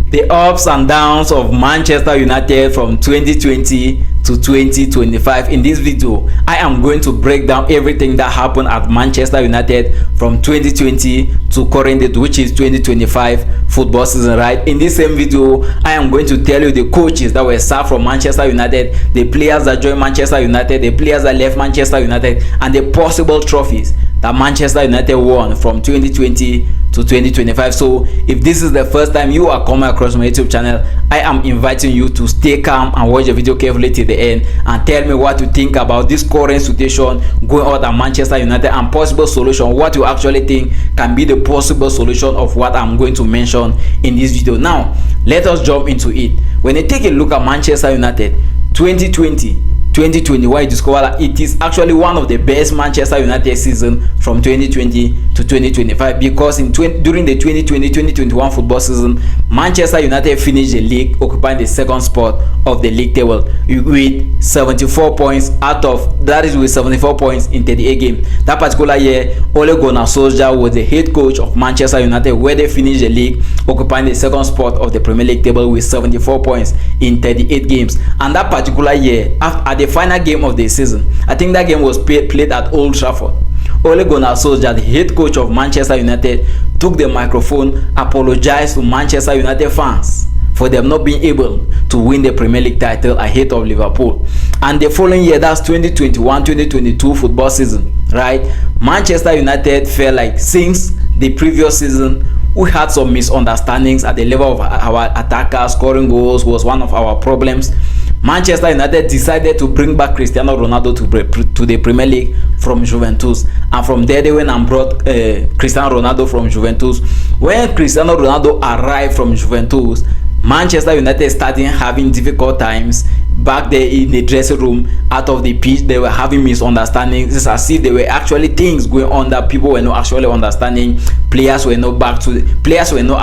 the ups and downs of Manchester United from 2020 to 2025. In this video, I am going to break down everything that happened at Manchester United from 2020 to current date, which is 2025 football season, right? In this same video, I am going to tell you the coaches that were sacked from Manchester United, the players that joined Manchester United, the players that left Manchester United, and the possible trophies that Manchester United won from 2020 to 2025. So if this is the first time you are coming across my YouTube channel, I am inviting you to stay calm and watch the video carefully till the end and tell me what you think about this current situation going on at Manchester United and possible solution, what you actually think can be the possible solution of what I'm going to mention in this video. Now let us jump into it. When you take a look at Manchester United 2021, you discover that it is actually one of the best Manchester United season from 2020 to 2025, because during the 2020-2021 football season, Manchester United finished the league occupying the second spot of the league table with 74 points with 74 points in 38 games. That particular year, Ole Gunnar Solskjaer was the head coach of Manchester United, where they finished the league occupying the second spot of the Premier League table with 74 points in 38 games. And that particular year, at the final game of the season, I think that game was played at Old Trafford, Ole Gunnar Solskjaer, the head coach of Manchester United, took the microphone, apologized to Manchester United fans for them not being able to win the Premier League title ahead of Liverpool. And the following year, that's 2021-2022 football season, right? Manchester United felt like since the previous season we had some misunderstandings at the level of our attackers. Scoring goals was one of our problems. Manchester United decided to bring back Cristiano Ronaldo to the Premier League from Juventus, and from there they went and brought Cristiano Ronaldo from Juventus. When Cristiano Ronaldo arrived from Juventus, Manchester United started having difficult times back there in the dressing room, out of the pitch. They were having misunderstandings. It's as if there were actually things going on that people were not actually understanding. Players were not at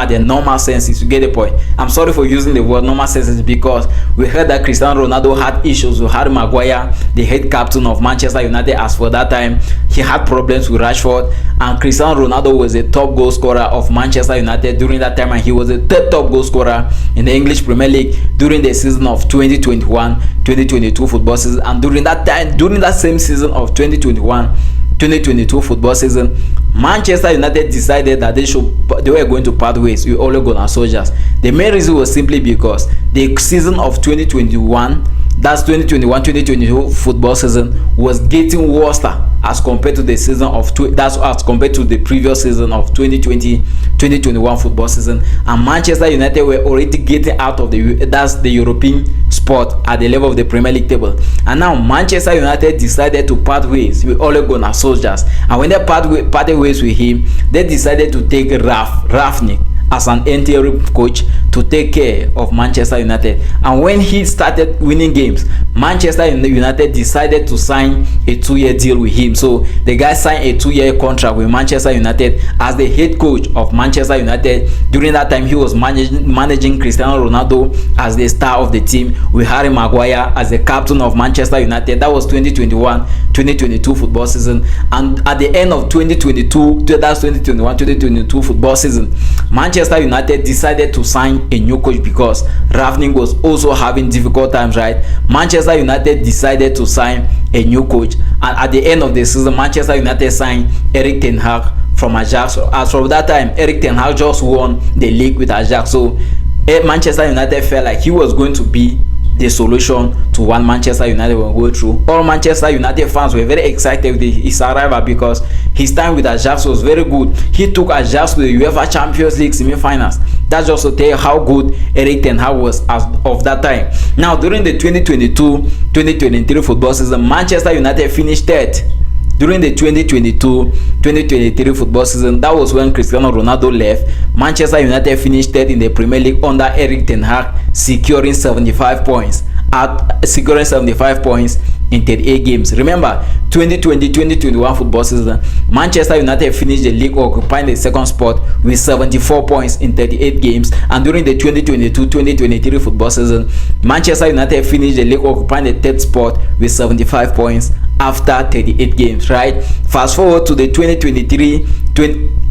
the normal senses. You get the point? I'm sorry for using the word normal senses, because we heard that Cristiano Ronaldo had issues with Harry Maguire, the head captain of Manchester United. As for that time, he had problems with Rashford, and Cristiano Ronaldo was the top goal scorer of Manchester United during that time, and he was the third top goal scorer in the English Premier League during the season of 2021-2022 football season. And during that same season of 2021-2022 football season, Manchester United decided that they were going to part ways with Ole Gunnar Solskjaer. The main reason was simply because the season of 2021, that's 2021-2022 football season, was getting worse as compared to the season of as compared to the previous season of 2020-2021 football season. And Manchester United were already getting out of the European spot at the level of the Premier League table. And now Manchester United decided to part ways with Ole Gunnar Solskjaer. And when they parted ways with him, they decided to take Ralf Rangnick as an interim coach to take care of Manchester United. And when he started winning games, Manchester United decided to sign a 2-year deal with him. So the guy signed a 2-year contract with Manchester United as the head coach of Manchester United. During that time, he was managing Cristiano Ronaldo as the star of the team, with Harry Maguire as the captain of Manchester United. That was 2021-2022 football season. And at the end of 2021-2022 football season, Manchester United decided to sign a new coach because Rangnick was also having difficult times, right? Manchester United decided to sign a new coach, and at the end of the season, Manchester United signed Erik ten Hag from Ajax. As from that time, Erik ten Hag just won the league with Ajax. So Manchester United felt like he was going to be the solution to what Manchester United will go through. All Manchester United fans were very excited with his arrival because his time with Ajax was very good. He took Ajax to the UEFA Champions League semi-finals. That's just to tell you how good Erik ten Hag was as of that time. Now, during the 2022-2023 football season, Manchester United finished third. During the 2022-2023 football season, that was when Cristiano Ronaldo left. Manchester United finished third in the Premier League under Erik ten Hag, securing 75 points in 38 games. Remember, 2020-2021 football season, Manchester United finished the league occupying the second spot with 74 points in 38 games. And during the 2022-2023 football season, Manchester United finished the league occupying the third spot with 75 points after 38 games, right? Fast forward to the 2023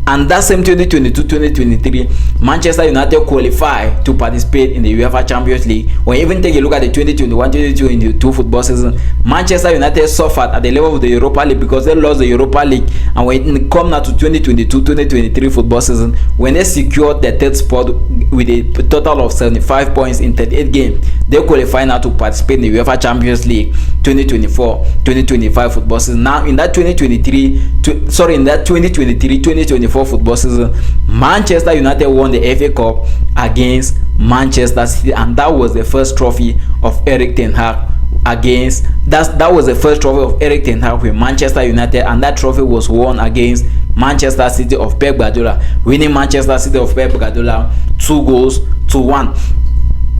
And that same 2022-2023, Manchester United qualified to participate in the UEFA Champions League. When you even take a look at the 2021-2022 football season, Manchester United suffered at the level of the Europa League because they lost the Europa League. And when it come now to 2022-2023 football season, when they secured the third spot with a total of 75 points in 38 games, they qualify now to participate in the UEFA Champions League 2024-2025 football season. Now in that 2023-2024 football season, Manchester United won the FA Cup against Manchester City, and that was the first trophy of Erik ten Hag that was the first trophy of Erik ten Hag with Manchester United, and that trophy was won against Manchester City of Pep Guardiola, winning Manchester City of Pep Guardiola 2-1.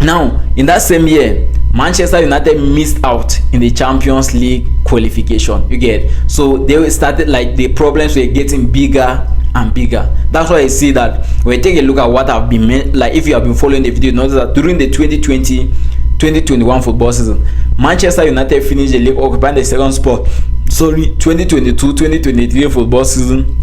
Now in that same year, Manchester United missed out in the Champions League qualification. You get, so they started, like, the problems were getting bigger and bigger. That's why I see that when you take a look at what I've been made, like if you have been following the video, notice that during the 2020-2021 football season, Manchester United finished the league occupying the second spot. 2022-2023 football season,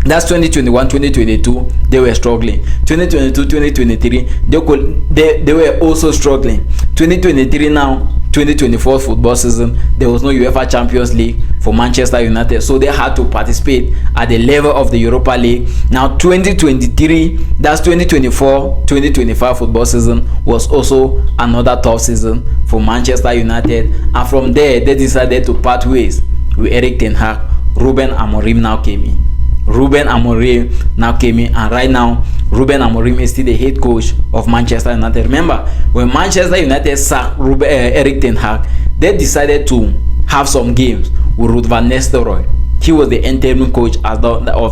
that's 2021-2022, they were struggling. 2022-2023, they were also struggling. 2023 now, 2024 football season, there was no UEFA Champions League for Manchester United, so they had to participate at the level of the Europa League. Now 2023, that's 2024-2025 football season, was also another tough season for Manchester United, and from there they decided to part ways with Erik ten Hag. Ruben Amorim now came in. And right now Ruben Amorim is still the head coach of Manchester United. Remember, when Manchester United sacked Erik ten Hag, they decided to have some games with Ruud van Nistelrooy. He was the interim coach of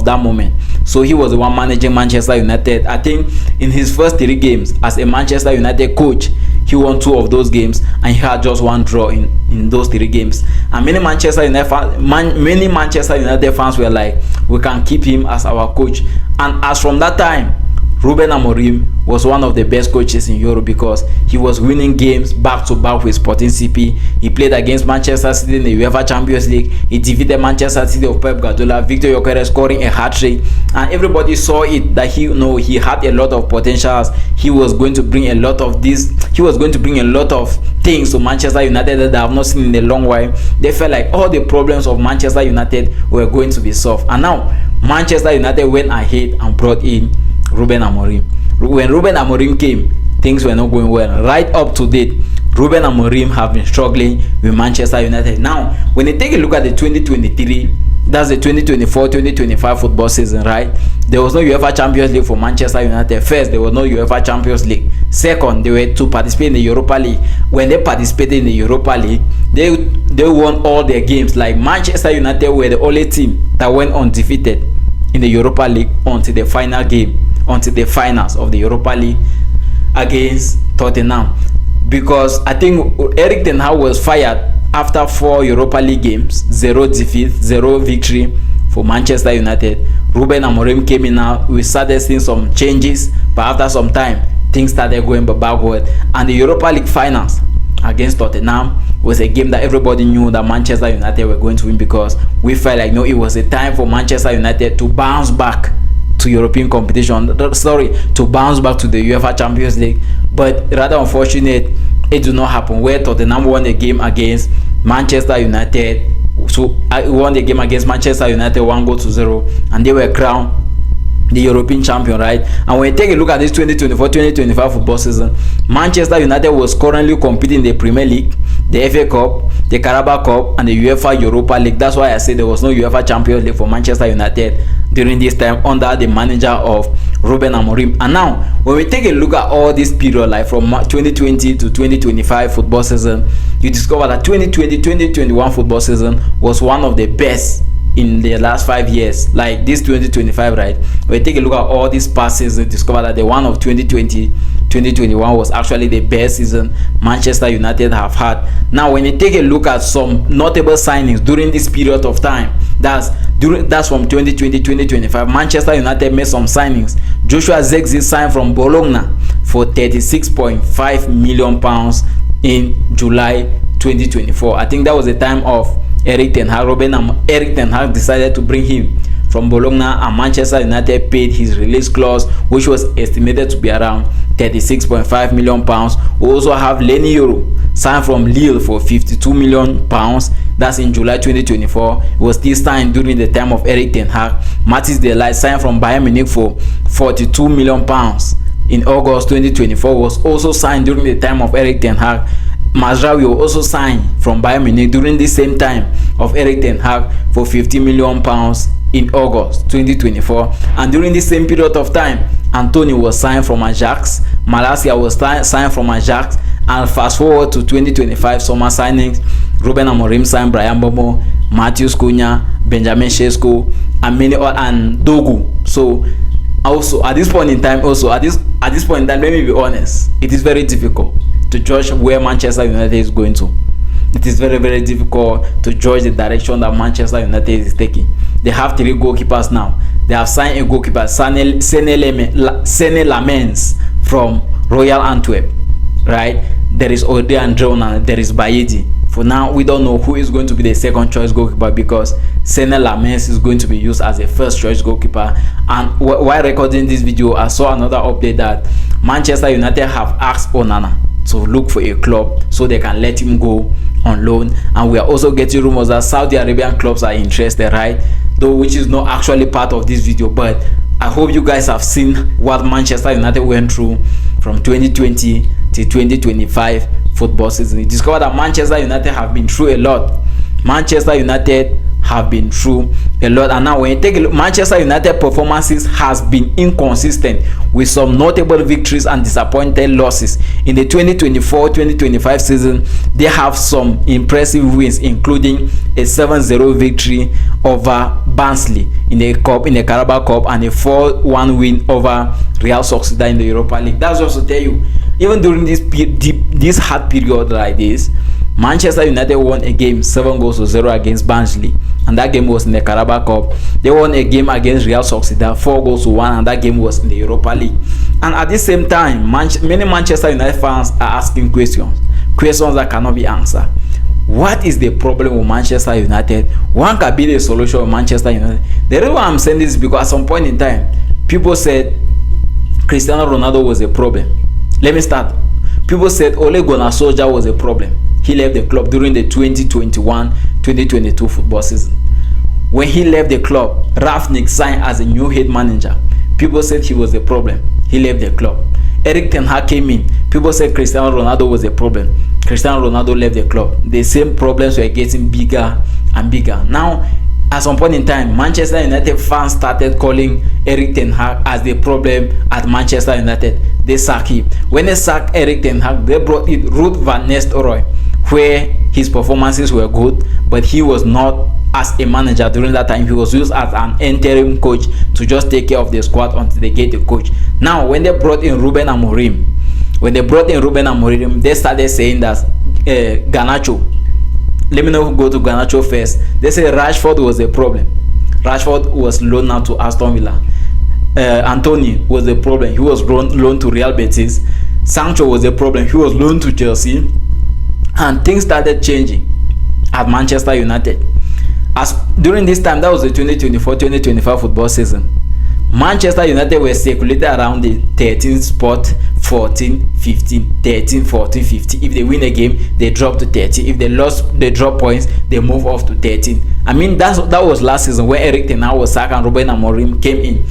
that moment, so he was the one managing Manchester United. I think in his first 3 games as a Manchester United coach, he won 2 of those games and he had just 1 draw in those 3 games. And many Manchester United fans were like, we can keep him as our coach. And as from that time, Ruben Amorim was one of the best coaches in Europe because he was winning games back to back with Sporting CP. He played against Manchester City in the UEFA Champions League. He defeated Manchester City of Pep Guardiola, Victor Gyökeres scoring a hat-trick, and everybody saw it that he had a lot of potentials. He was going to bring a lot of things to Manchester United that they have not seen in a long while. They felt like all the problems of Manchester United were going to be solved, and now Manchester United went ahead and brought in Ruben Amorim. When Ruben Amorim came, things were not going well. Right up to date, Ruben Amorim have been struggling with Manchester United. Now, when you take a look at the 2023, that's the 2024-2025 football season, right? There was no UEFA Champions League for Manchester United. First, there was no UEFA Champions League. Second, they were to participate in the Europa League. When they participated in the Europa League, they won all their games. Like, Manchester United were the only team that went undefeated in the Europa League until the finals of the Europa League against Tottenham, because I think Erik ten Hag was fired after 4 Europa League games, 0 defeat, 0 victory for Manchester United. Ruben Amorim came in. Now we started seeing some changes, but after some time things started going backward, and the Europa League finals against Tottenham was a game that everybody knew that Manchester United were going to win, because we felt like it was a time for Manchester United to bounce back to European competition, to bounce back to the UEFA Champions League. But rather unfortunate, it did not happen, where Tottenham won a game against Manchester United. So I won the game against Manchester United 1-0, and they were crowned the European champion, right? And when you take a look at this 2024-2025 football season, Manchester United was currently competing in the Premier League, the FA Cup, the Carabao Cup, and the UEFA Europa League. That's why I say there was no UEFA Champions League for Manchester United during this time under the manager of Ruben Amorim. And now, when we take a look at all this period, like from 2020 to 2025 football season, you discover that 2020-2021 football season was one of the best in the last 5 years. Like this 2025, right? When you take a look at all these past seasons, discover that the one of 2020-2021 was actually the best season Manchester United have had. Now, when you take a look at some notable signings during this period of time, that's from 2020-2025, Manchester United made some signings. Joshua Zirkzee signed from Bologna for £36.5 million in July 2024. I think that was the time of Erik ten Hag. Erik ten Hag decided to bring him from Bologna, and Manchester United paid his release clause, which was estimated to be around £36.5 million. We also have Leny Yoro signed from Lille for £52 million. That's in July 2024. It was still signed during the time of Erik ten Hag. Mathis de Ligt signed from Bayern Munich for £42 million in August 2024. Was also signed during the time of Erik ten Hag. Mazraoui also signed from Bayern Munich during the same time of Erik ten Hag for £50 million in August 2024. And during the same period of time, Anthony was signed from Ajax, Malacia was signed from Ajax, and fast forward to 2025 summer signings, Ruben Amorim signed Bryan Mbeumo, Matheus Cunha, Benjamin Sesko, and many other, and Dogu. So also at this point in time, let me be honest, it is very difficult to judge where Manchester United is going to. It is very, very difficult to judge the direction that Manchester United is taking. They have 3 goalkeepers now. They have signed a goalkeeper, Sene Lamens from Royal Antwerp, right? There is Ode André, there is Baidi. For now, we don't know who is going to be the second choice goalkeeper, because Sene Lamens is going to be used as a first choice goalkeeper. And while recording this video, I saw another update that Manchester United have asked Onana to look for a club so they can let him go on loan. And we are also getting rumors that Saudi Arabian clubs are interested, right? Though which is not actually part of this video, but I hope you guys have seen what Manchester United went through from 2020 to 2025 football season. You discover that Manchester United have been through a lot. Manchester United have been through a lot, and now when you take a look, Manchester United performances has been inconsistent, with some notable victories and disappointing losses. In the 2024-2025 season, they have some impressive wins, including a 7-0 victory over Barnsley in the Carabao Cup, and a 4-1 win over Real Sociedad in the Europa League. That's just to tell you, even during this hard period like this, Manchester United won a game 7-0 against Barnsley, and that game was in the Carabao Cup. They won a game against Real Sociedad 4-1, and that game was in the Europa League. And at the same time, many Manchester United fans are asking questions that cannot be answered. What is the problem with Manchester United? What can be the solution of Manchester United? The reason why I'm saying this is because at some point in time, people said Cristiano Ronaldo was a problem. Let me start. People said Ole Gunnar Solskjaer was a problem. He left the club during the 2021-2022 football season. When he left the club, Ralf Rangnick signed as a new head manager. People said he was a problem. He left the club. Erik ten Hag came in. People said Cristiano Ronaldo was a problem. Cristiano Ronaldo left the club. The same problems were getting bigger and bigger. Now, at some point in time, Manchester United fans started calling Erik ten Hag as the problem at Manchester United. They sacked him. When they sacked Erik ten Hag, they brought in Ruud van Nistelrooy, where his performances were good, but he was not as a manager during that time. He was used as an interim coach to just take care of the squad until they get the coach. Now, when they brought in Ruben Amorim, they started saying that Garnacho. Let me not go to Garnacho first. They say Rashford was a problem. Rashford was loaned out to Aston Villa. Anthony was a problem. He was loaned to Real Betis. Sancho was a problem. He was loaned to Chelsea. And things started changing at Manchester United. As during this time, that was the 2024-2025 football season, Manchester United were circulated around the 13th spot, 14, 15, 13, 14, 15. If they win a game, they drop to 13. If they lost, they drop points, they move off to 13. I mean, that was last season when Erik ten Hag was sacked and Ruben Amorim came in.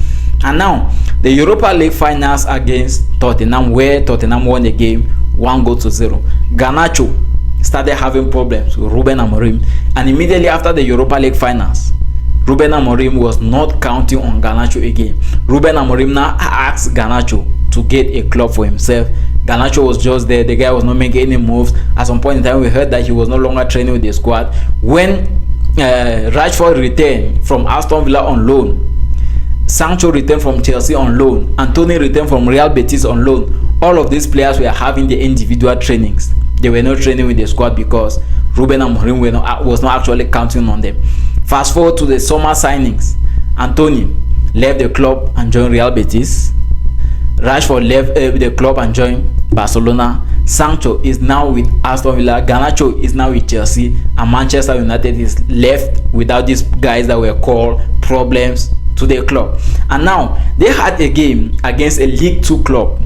And now, the Europa League finals against Tottenham, where Tottenham won the game 1-0. Garnacho started having problems with Ruben Amorim, and immediately after the Europa League finals, Ruben Amorim was not counting on Garnacho again. Ruben Amorim now asked Garnacho to get a club for himself. Garnacho was just there. The guy was not making any moves. At some point in time, we heard that he was no longer training with the squad. When Rashford returned from Aston Villa on loan, Sancho returned from Chelsea on loan, Anthony returned from Real Betis on loan, all of these players were having the individual trainings. They were not training with the squad because Ruben Amorim was not actually counting on them. Fast forward to the summer signings. Anthony left the club and joined Real Betis. Rashford left the club and joined Barcelona. Sancho is now with Aston Villa, Garnacho is now with Chelsea, and Manchester United is left without these guys that were called problems to their club. And now they had a game against a League 2 club,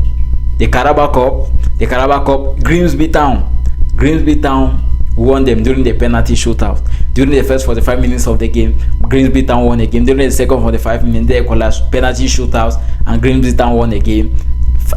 the Carabao Cup. Grimsby Town won them during the penalty shootout. During the first 45 minutes of the game, Grimsby Town won a game. During the second 45 minutes, they equalized penalty shootouts, and Grimsby Town won a game.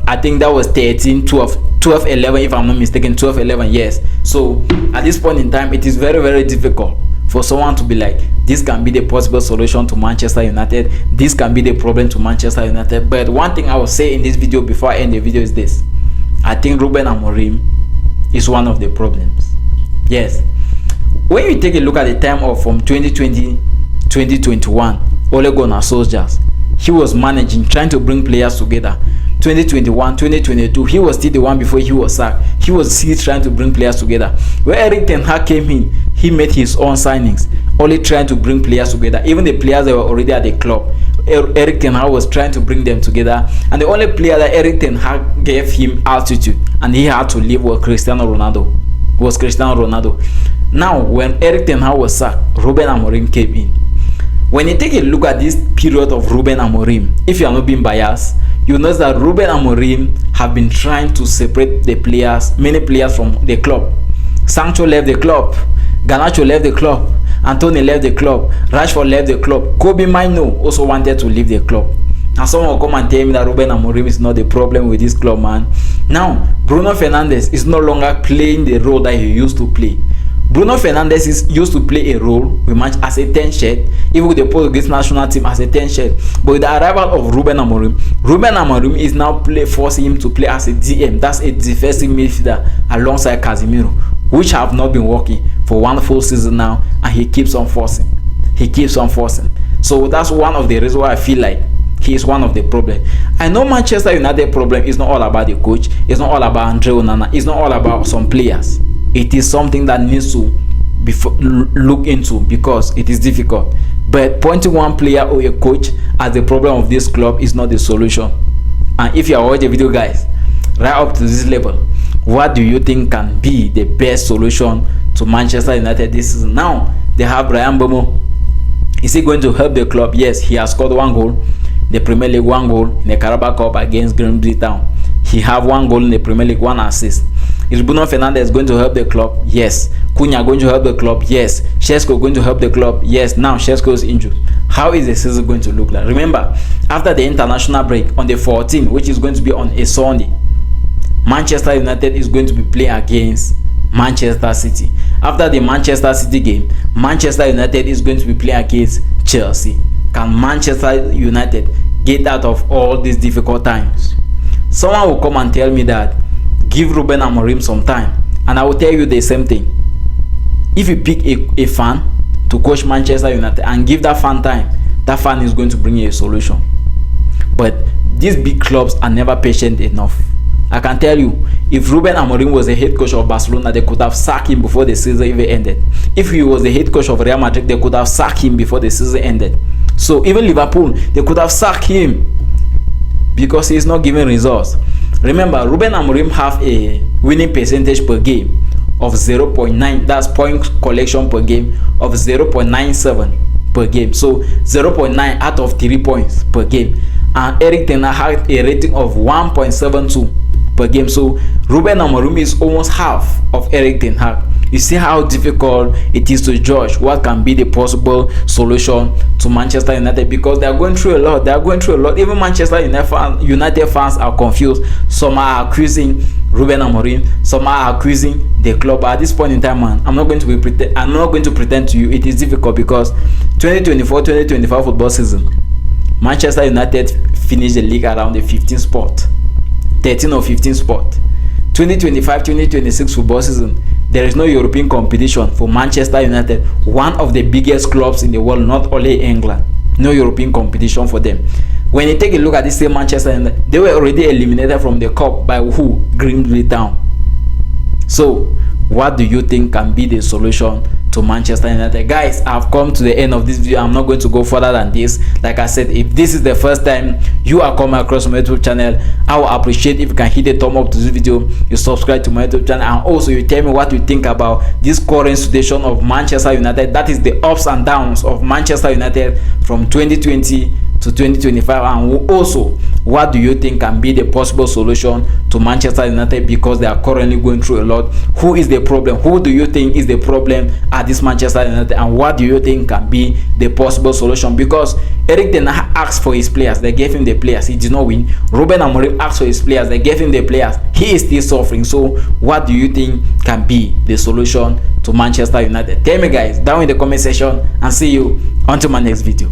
I think that was 12-11 if I'm not mistaken, 12-11, yes. So at this point in time, it is very, very difficult for someone to be like, this can be the possible solution to Manchester United, this can be the problem to Manchester United. But one thing I will say in this video before I end the video is this: I think Ruben Amorim is one of the problems. Yes, when you take a look at the time of from 2020 2021, Ole Gunnar Solskjaer, he was managing, trying to bring players together. 2021 2022, he was still the one before he was sacked. He was still trying to bring players together. When Erik ten Hag came in, he made his own signings, only trying to bring players together. Even the players that were already at the club, Erik ten Hag was trying to bring them together. And the only player that Erik ten Hag gave him altitude and he had to leave was Cristiano Ronaldo. Now, when Erik ten Hag was sacked, Ruben Amorim came in. When you take a look at this period of Ruben Amorim, if you are not being biased, you notice that Ruben Amorim have been trying to separate the players, many players from the club. Sancho left the club, Garnacho left the club, Antony left the club, Rashford left the club, Kobe Mainoo also wanted to leave the club. And someone will come and tell me that Ruben Amorim is not the problem with this club, man. Now, Bruno Fernandes is no longer playing the role that he used to play. Bruno Fernandes used to play a role with match as a 10 shirt, even with the Portuguese national team as a 10 shirt. But with the arrival of Ruben Amorim is now forcing him to play as a DM. That's a defensive midfielder alongside Casemiro, which have not been working for one full season now, and he keeps on forcing. So that's one of the reasons why I feel like he is one of the problem. I know Manchester United problem is not all about the coach, it's not all about Andre Onana, it's not all about some players. It is something that needs to be looked into because it is difficult. But pointing one player or a coach as the problem of this club is not the solution. And if you are watching the video, guys, right up to this level, what do you think can be the best solution to Manchester United this season? Now they have Bryan Mbeumo. Is he going to help the club? Yes, he has scored 1 goal, the Premier League 1 goal in the Carabao Cup against Grimsby Town. He have 1 goal in the Premier League, 1 assist. Is Bruno Fernandes going to help the club? Yes. Cunha going to help the club? Yes. Šeško going to help the club? Yes. Now Šeško is injured. How is the season going to look like? Remember, after the international break on the 14th, which is going to be on a Sunday, Manchester United is going to be playing against Manchester City. After the Manchester City game, Manchester United is going to be playing against Chelsea. Can Manchester United get out of all these difficult times? Someone will come and tell me that give Ruben Amorim some time, and I will tell you the same thing. If you pick a fan to coach Manchester United and give that fan time, that fan is going to bring you a solution. But these big clubs are never patient enough. I can tell you, if Ruben Amorim was the head coach of Barcelona, they could have sacked him before the season even ended. If he was the head coach of Real Madrid, they could have sacked him before the season ended. So even Liverpool, they could have sacked him because he is not giving results. Remember, Ruben Amorim have a winning percentage per game of 0.9. That's point collection per game of 0.97 per game. So 0.9 out of 3 points per game. And Erik ten Hag had a rating of 1.72 per game. So Ruben Amorim is almost half of Erik ten Hag. You see how difficult it is to judge what can be the possible solution to Manchester United, because they are going through a lot. Even Manchester United fans are confused. Some are accusing Ruben Amorim, some are accusing the club. At this point in time, man, I'm not going to pretend to you it is difficult, because 2024-2025 football season, Manchester United finished the league around the 15th spot, 13 or 15th spot. 2025-2026 football season, there is no European competition for Manchester United, one of the biggest clubs in the world, not only England. No European competition for them. When you take a look at this same Manchester United, they were already eliminated from the cup by who? Grimsby Town. So what do you think can be the solution to Manchester United. Guys, I've come to the end of this video. I'm not going to go further than this. Like I said, if this is the first time you are coming across my YouTube channel, I will appreciate if you can hit a thumb up to this video, you subscribe to my YouTube channel, and also you tell me what you think about this current situation of Manchester United. That is the ups and downs of Manchester United from 2020 to 2025, and also what do you think can be the possible solution to Manchester United, because they are currently going through a lot. Who is the problem? Who do you think is the problem at this Manchester United, and what do you think can be the possible solution? Because Erik ten Hag asked for his players, they gave him the players, he did not win. Ruben Amorim asked for his players, they gave him the players, he is still suffering. So what do you think can be the solution to Manchester United? Tell me guys down in the comment section, and see you until my next video.